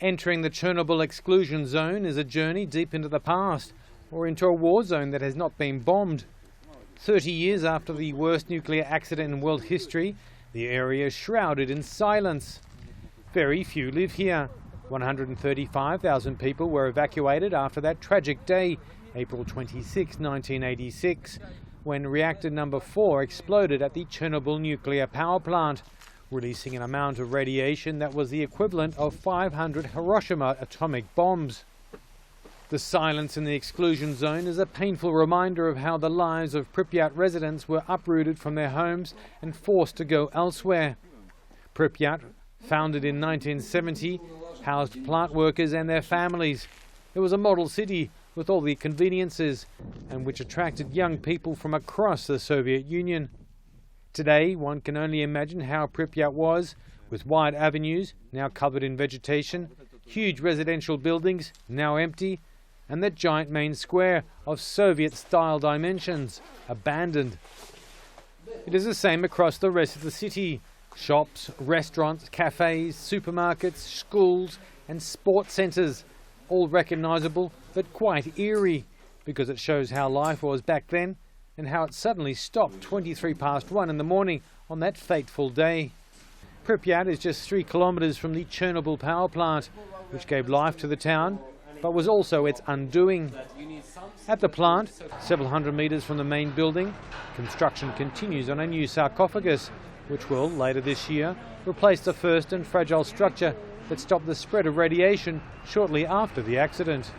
Entering the Chernobyl exclusion zone is a journey deep into the past, or into a war zone that has not been bombed. 30 years after the worst nuclear accident in world history, the area is shrouded in silence. Very few live here. 135,000 people were evacuated after that tragic day, April 26, 1986, when reactor number 4 exploded at the Chernobyl nuclear power plant, releasing an amount of radiation that was the equivalent of 500 Hiroshima atomic bombs. The silence in the exclusion zone is a painful reminder of how the lives of Pripyat residents were uprooted from their homes and forced to go elsewhere. Pripyat, founded in 1970, housed plant workers and their families. It was a model city with all the conveniences, and which attracted young people from across the Soviet Union. Today, one can only imagine how Pripyat was, with wide avenues, now covered in vegetation, huge residential buildings, now empty, and the giant main square of Soviet-style dimensions, abandoned. It is the same across the rest of the city. Shops, restaurants, cafes, supermarkets, schools and sports centres, all recognisable but quite eerie, because it shows how life was back then and how it suddenly stopped 23 past 1 in the morning on that fateful day. Pripyat is just 3 kilometres from the Chernobyl power plant, which gave life to the town, but was also its undoing. At the plant, several hundred metres from the main building, construction continues on a new sarcophagus, which will, later this year, replace the first and fragile structure that stopped the spread of radiation shortly after the accident.